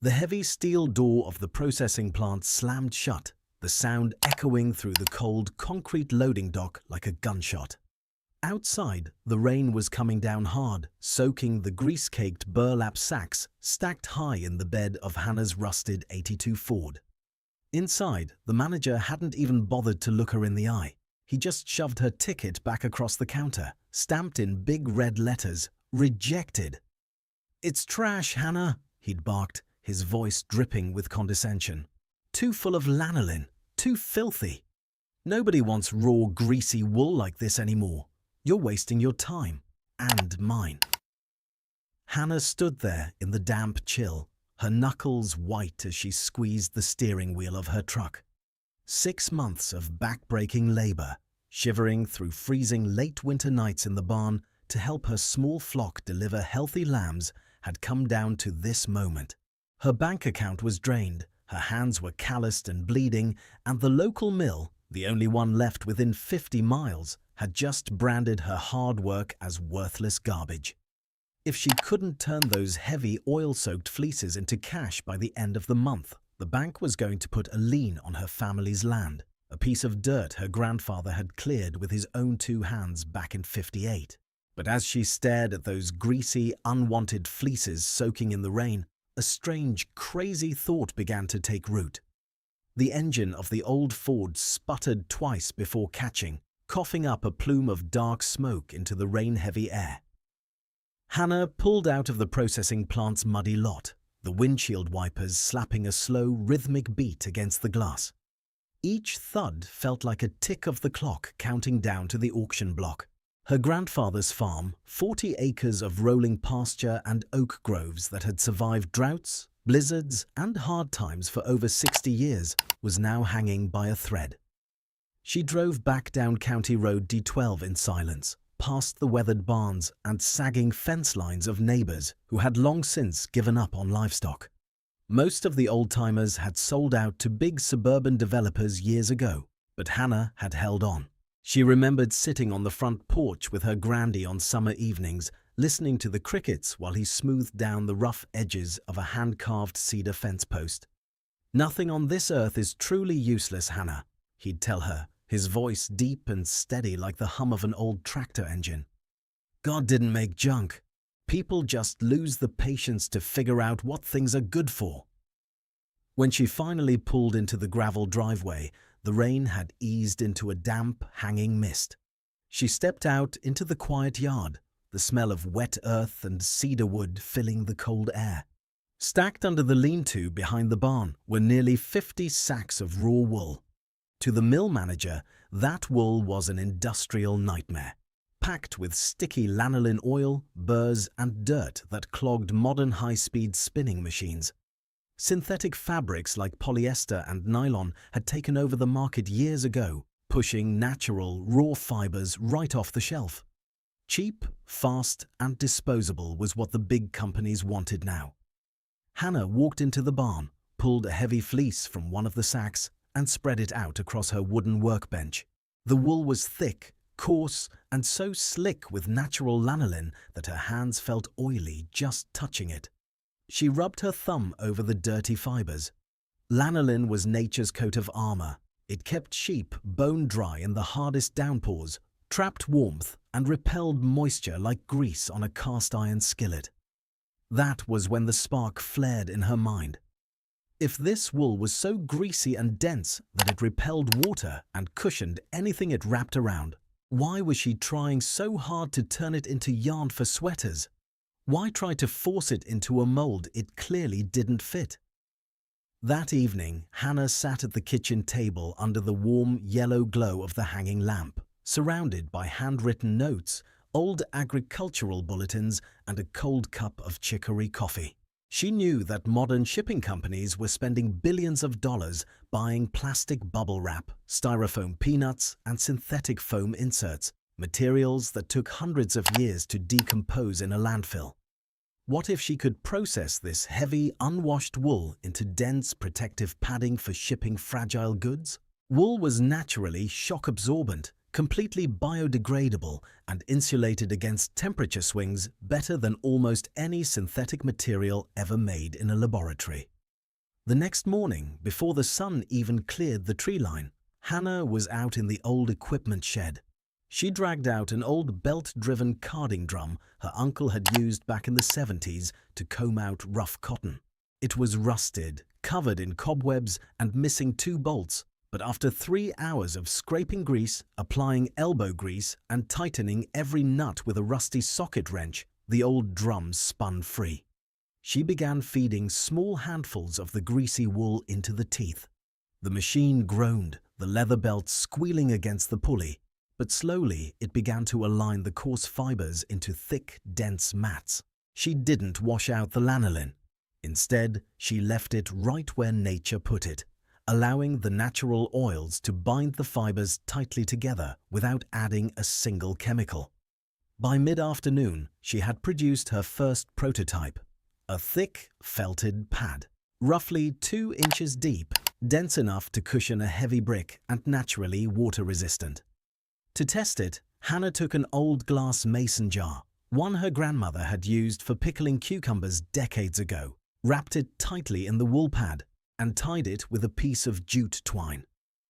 The heavy steel door of the processing plant slammed shut, the sound echoing through the cold concrete loading dock like a gunshot. Outside, the rain was coming down hard, soaking the grease-caked burlap sacks stacked high in the bed of Hannah's rusted '82 Ford. Inside, the manager hadn't even bothered to look her in the eye. He just shoved her ticket back across the counter, stamped in big red letters, "Rejected." "It's trash, Hannah," he'd barked, his voice dripping with condescension. "Too full of lanolin, too filthy. Nobody wants raw, greasy wool like this anymore. You're wasting your time, and mine." Hannah stood there in the damp chill, her knuckles white as she squeezed the steering wheel of her truck. 6 months of back-breaking labor, shivering through freezing late winter nights in the barn to help her small flock deliver healthy lambs, had come down to this moment. Her bank account was drained, her hands were calloused and bleeding, and the local mill, the only one left within 50 miles, had just branded her hard work as worthless garbage. If she couldn't turn those heavy oil-soaked fleeces into cash by the end of the month, the bank was going to put a lien on her family's land, a piece of dirt her grandfather had cleared with his own 2 hands back in '58. But as she stared at those greasy, unwanted fleeces soaking in the rain, a strange, crazy thought began to take root. The engine of the old Ford sputtered twice before catching, coughing up a plume of dark smoke into the rain-heavy air. Hannah pulled out of the processing plant's muddy lot, the windshield wipers slapping a slow, rhythmic beat against the glass. Each thud felt like a tick of the clock counting down to the auction block. Her grandfather's farm, 40 acres of rolling pasture and oak groves that had survived droughts, blizzards, and hard times for over 60 years, was now hanging by a thread. She drove back down County Road D12 in silence, past the weathered barns and sagging fence lines of neighbors who had long since given up on livestock. Most of the old-timers had sold out to big suburban developers years ago, but Hannah had held on. She remembered sitting on the front porch with her granddie on summer evenings, listening to the crickets while he smoothed down the rough edges of a hand-carved cedar fence post. "Nothing on this earth is truly useless, Hannah," he'd tell her, his voice deep and steady like the hum of an old tractor engine. "God didn't make junk. People just lose the patience to figure out what things are good for." When she finally pulled into the gravel driveway, the rain had eased into a damp, hanging mist. She stepped out into the quiet yard, the smell of wet earth and cedar wood filling the cold air. Stacked under the lean-to behind the barn were nearly 50 sacks of raw wool. To the mill manager, that wool was an industrial nightmare, packed with sticky lanolin oil, burrs, and dirt that clogged modern high-speed spinning machines. Synthetic fabrics like polyester and nylon had taken over the market years ago, pushing natural, raw fibers right off the shelf. Cheap, fast, and disposable was what the big companies wanted now. Hannah walked into the barn, pulled a heavy fleece from one of the sacks, and spread it out across her wooden workbench. The wool was thick, coarse, and so slick with natural lanolin that her hands felt oily just touching it. She rubbed her thumb over the dirty fibers. Lanolin was nature's coat of armor. It kept sheep bone dry in the hardest downpours, trapped warmth, and repelled moisture like grease on a cast-iron skillet. That was when the spark flared in her mind. If this wool was so greasy and dense that it repelled water and cushioned anything it wrapped around, why was she trying so hard to turn it into yarn for sweaters? Why try to force it into a mold it clearly didn't fit? That evening, Hannah sat at the kitchen table under the warm yellow glow of the hanging lamp, surrounded by handwritten notes, old agricultural bulletins, and a cold cup of chicory coffee. She knew that modern shipping companies were spending billions of dollars buying plastic bubble wrap, styrofoam peanuts, and synthetic foam inserts, materials that took hundreds of years to decompose in a landfill. What if she could process this heavy, unwashed wool into dense, protective padding for shipping fragile goods? Wool was naturally shock-absorbent, completely biodegradable and insulated against temperature swings better than almost any synthetic material ever made in a laboratory. The next morning, before the sun even cleared the tree line, Hannah was out in the old equipment shed. She dragged out an old belt-driven carding drum her uncle had used back in the 70s to comb out rough cotton. It was rusted, covered in cobwebs and missing 2 bolts, but after 3 hours of scraping grease, applying elbow grease and tightening every nut with a rusty socket wrench, the old drum spun free. She began feeding small handfuls of the greasy wool into the teeth. The machine groaned, the leather belt squealing against the pulley, but slowly it began to align the coarse fibers into thick, dense mats. She didn't wash out the lanolin. Instead, she left it right where nature put it, allowing the natural oils to bind the fibers tightly together without adding a single chemical. By mid-afternoon, she had produced her first prototype, a thick, felted pad, roughly 2 inches deep, dense enough to cushion a heavy brick and naturally water-resistant. To test it, Hannah took an old glass mason jar, one her grandmother had used for pickling cucumbers decades ago, wrapped it tightly in the wool pad, and tied it with a piece of jute twine.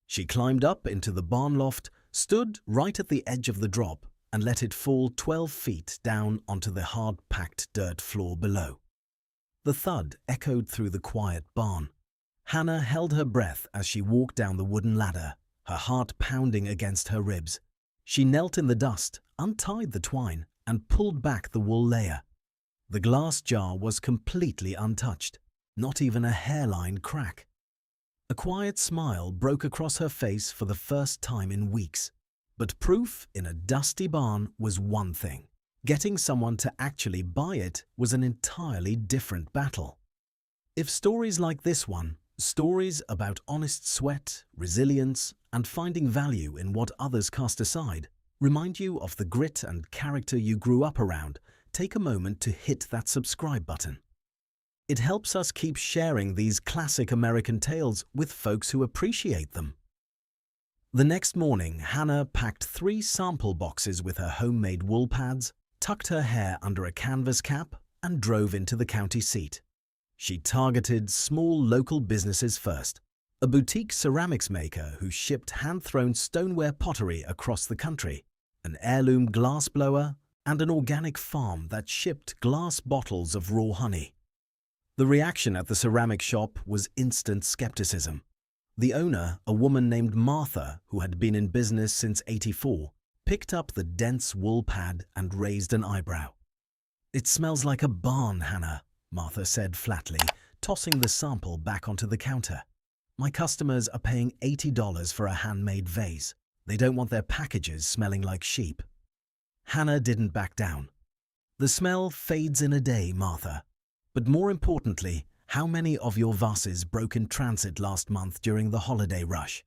She climbed up into the barn loft, stood right at the edge of the drop, and let it fall 12 feet down onto the hard-packed dirt floor below. The thud echoed through the quiet barn. Hannah held her breath as she walked down the wooden ladder, her heart pounding against her ribs. She knelt in the dust, untied the twine, and pulled back the wool layer. The glass jar was completely untouched, not even a hairline crack. A quiet smile broke across her face for the first time in weeks. But proof in a dusty barn was one thing. Getting someone to actually buy it was an entirely different battle. If stories like this one, stories about honest sweat, resilience, and finding value in what others cast aside, remind you of the grit and character you grew up around, take a moment to hit that subscribe button. It helps us keep sharing these classic American tales with folks who appreciate them. The next morning, Hannah packed 3 sample boxes with her homemade wool pads, tucked her hair under a canvas cap, and drove into the county seat. She targeted small local businesses first, a boutique ceramics maker who shipped hand-thrown stoneware pottery across the country, an heirloom glass blower, and an organic farm that shipped glass bottles of raw honey. The reaction at the ceramic shop was instant skepticism. The owner, a woman named Martha, who had been in business since '84, picked up the dense wool pad and raised an eyebrow. "It smells like a barn, Hannah," Martha said flatly, tossing the sample back onto the counter. "My customers are paying $80 for a handmade vase. They don't want their packages smelling like sheep." Hannah didn't back down. "The smell fades in a day, Martha. But more importantly, how many of your vases broke in transit last month during the holiday rush?"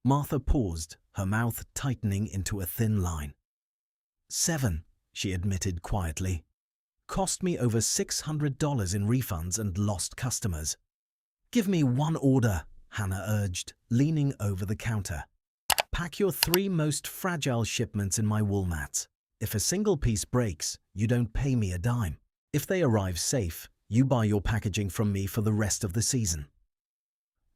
Martha paused, her mouth tightening into a thin line. 7, she admitted quietly. "Cost me over $600 in refunds and lost customers." "Give me one order," Hannah urged, leaning over the counter. "Pack your 3 most fragile shipments in my wool mats. If a single piece breaks, you don't pay me a dime. If they arrive safe, you buy your packaging from me for the rest of the season."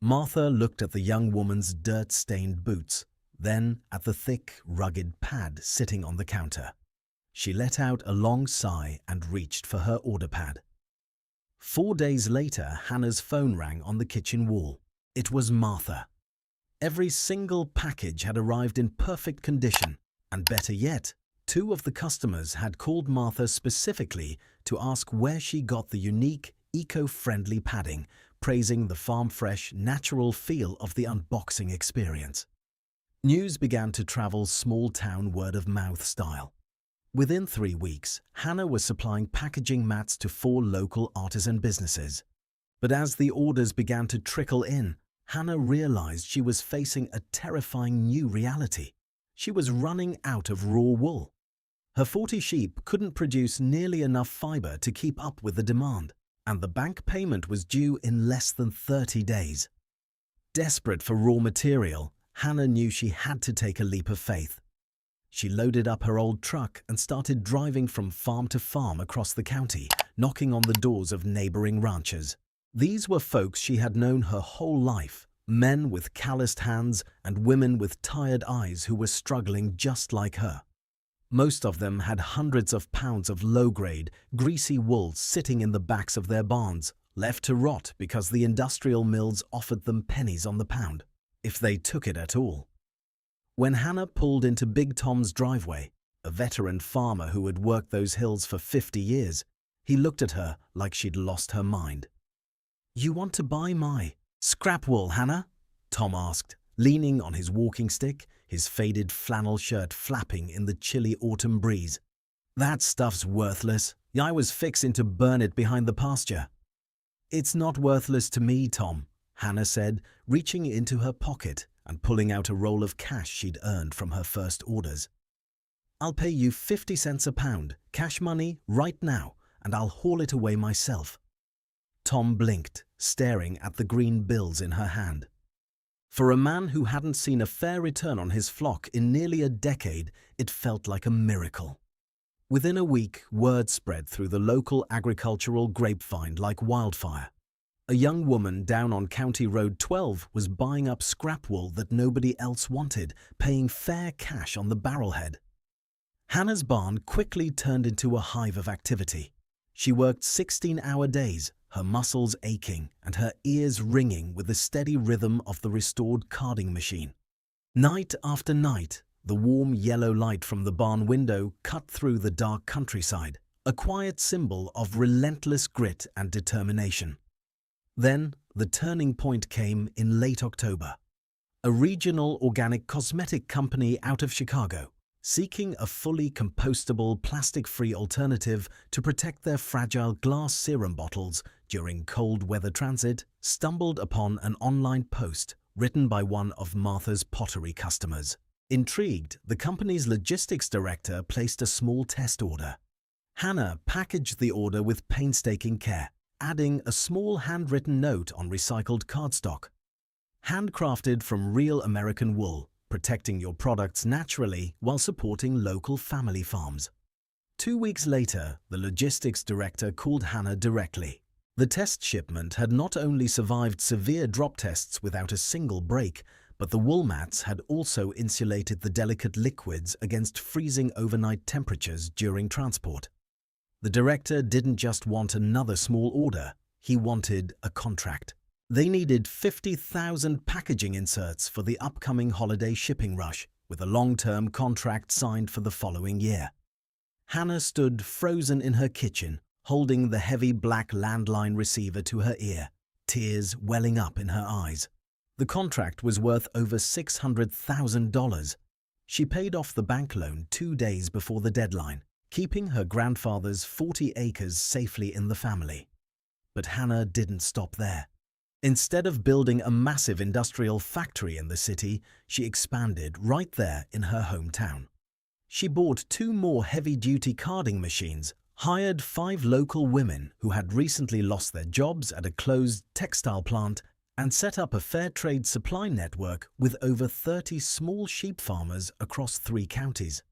Martha looked at the young woman's dirt-stained boots, then at the thick, rugged pad sitting on the counter. She let out a long sigh and reached for her order pad. 4 days later, Hannah's phone rang on the kitchen wall. It was Martha. Every single package had arrived in perfect condition, and better yet, 2 of the customers had called Martha specifically to ask where she got the unique, eco-friendly padding, praising the farm-fresh, natural feel of the unboxing experience. News began to travel small-town word-of-mouth style. Within 3 weeks, Hannah was supplying packaging mats to 4 local artisan businesses. But as the orders began to trickle in, Hannah realized she was facing a terrifying new reality. She was running out of raw wool. Her 40 sheep couldn't produce nearly enough fiber to keep up with the demand, and the bank payment was due in less than 30 days. Desperate for raw material, Hannah knew she had to take a leap of faith. She loaded up her old truck and started driving from farm to farm across the county, knocking on the doors of neighboring ranchers. These were folks she had known her whole life, men with calloused hands and women with tired eyes who were struggling just like her. Most of them had hundreds of pounds of low-grade, greasy wool sitting in the backs of their barns, left to rot because the industrial mills offered them pennies on the pound, if they took it at all. When Hannah pulled into Big Tom's driveway, a veteran farmer who had worked those hills for 50 years, he looked at her like she'd lost her mind. "You want to buy my scrap wool, Hannah?" Tom asked, leaning on his walking stick, his faded flannel shirt flapping in the chilly autumn breeze. "That stuff's worthless. I was fixing to burn it behind the pasture." "It's not worthless to me, Tom," Hannah said, reaching into her pocket and pulling out a roll of cash she'd earned from her first orders. "I'll pay you 50 cents a pound, cash money, right now, and I'll haul it away myself." Tom blinked, staring at the green bills in her hand. For a man who hadn't seen a fair return on his flock in nearly a decade, it felt like a miracle. Within a week, word spread through the local agricultural grapevine like wildfire. A young woman down on County Road 12 was buying up scrap wool that nobody else wanted, paying fair cash on the barrelhead. Hannah's barn quickly turned into a hive of activity. She worked 16-hour days, her muscles aching and her ears ringing with the steady rhythm of the restored carding machine. Night after night, the warm yellow light from the barn window cut through the dark countryside, a quiet symbol of relentless grit and determination. Then, the turning point came in late October. A regional organic cosmetic company out of Chicago, seeking a fully compostable, plastic-free alternative to protect their fragile glass serum bottles during cold weather transit, stumbled upon an online post written by one of Martha's pottery customers. Intrigued, the company's logistics director placed a small test order. Hannah packaged the order with painstaking care, adding a small handwritten note on recycled cardstock. "Handcrafted from real American wool, protecting your products naturally while supporting local family farms." 2 weeks later, the logistics director called Hannah directly. The test shipment had not only survived severe drop tests without a single break, but the wool mats had also insulated the delicate liquids against freezing overnight temperatures during transport. The director didn't just want another small order, he wanted a contract. They needed 50,000 packaging inserts for the upcoming holiday shipping rush, with a long-term contract signed for the following year. Hannah stood frozen in her kitchen, holding the heavy black landline receiver to her ear, tears welling up in her eyes. The contract was worth over $600,000. She paid off the bank loan 2 days before the deadline, keeping her grandfather's 40 acres safely in the family. But Hannah didn't stop there. Instead of building a massive industrial factory in the city, she expanded right there in her hometown. She bought 2 more heavy-duty carding machines, hired 5 local women who had recently lost their jobs at a closed textile plant, and set up a fair trade supply network with over 30 small sheep farmers across 3 counties.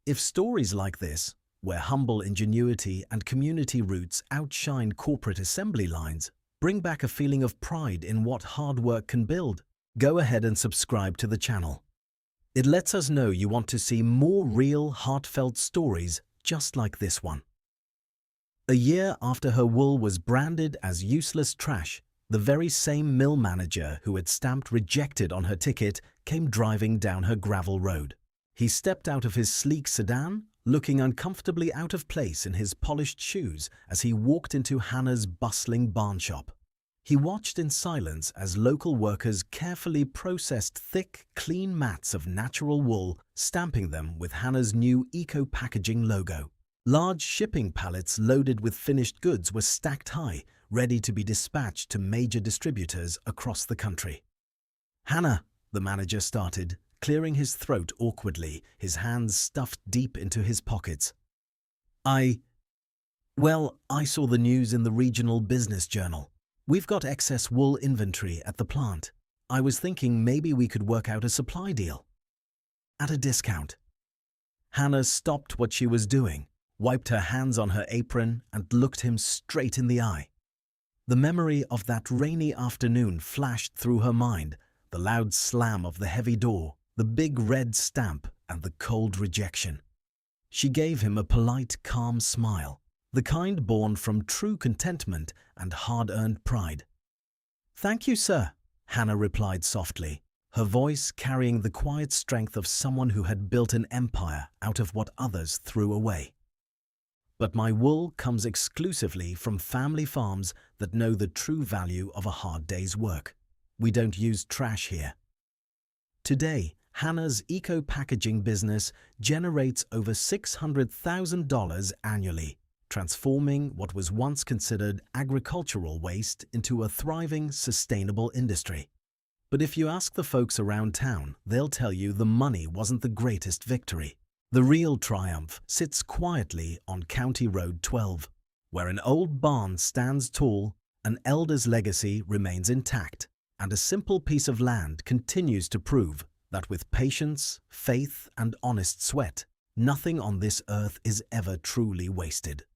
If stories like this, where humble ingenuity and community roots outshine corporate assembly lines, bring back a feeling of pride in what hard work can build, go ahead and subscribe to the channel. It lets us know you want to see more real, heartfelt stories just like this one. A year after her wool was branded as useless trash, the very same mill manager who had stamped rejected on her ticket came driving down her gravel road. He stepped out of his sleek sedan, looking uncomfortably out of place in his polished shoes as he walked into Hannah's bustling barn shop. He watched in silence as local workers carefully processed thick, clean mats of natural wool, stamping them with Hannah's new eco-packaging logo. Large shipping pallets loaded with finished goods were stacked high, ready to be dispatched to major distributors across the country. "Hannah," the manager started, clearing his throat awkwardly, his hands stuffed deep into his pockets. I saw the news in the regional business journal. We've got excess wool inventory at the plant. I was thinking maybe we could work out a supply deal. At a discount." Hannah stopped what she was doing, wiped her hands on her apron, and looked him straight in the eye. The memory of that rainy afternoon flashed through her mind, the loud slam of the heavy door, the big red stamp, and the cold rejection. She gave him a polite, calm smile, the kind born from true contentment and hard-earned pride. "Thank you, sir," Hannah replied softly, her voice carrying the quiet strength of someone who had built an empire out of what others threw away. "But my wool comes exclusively from family farms that know the true value of a hard day's work. We don't use trash here." Today, Hannah's eco-packaging business generates over $600,000 annually, transforming what was once considered agricultural waste into a thriving, sustainable industry. But if you ask the folks around town, they'll tell you the money wasn't the greatest victory. The real triumph sits quietly on County Road 12, where an old barn stands tall, an elder's legacy remains intact, and a simple piece of land continues to prove that with patience, faith, and honest sweat, nothing on this earth is ever truly wasted.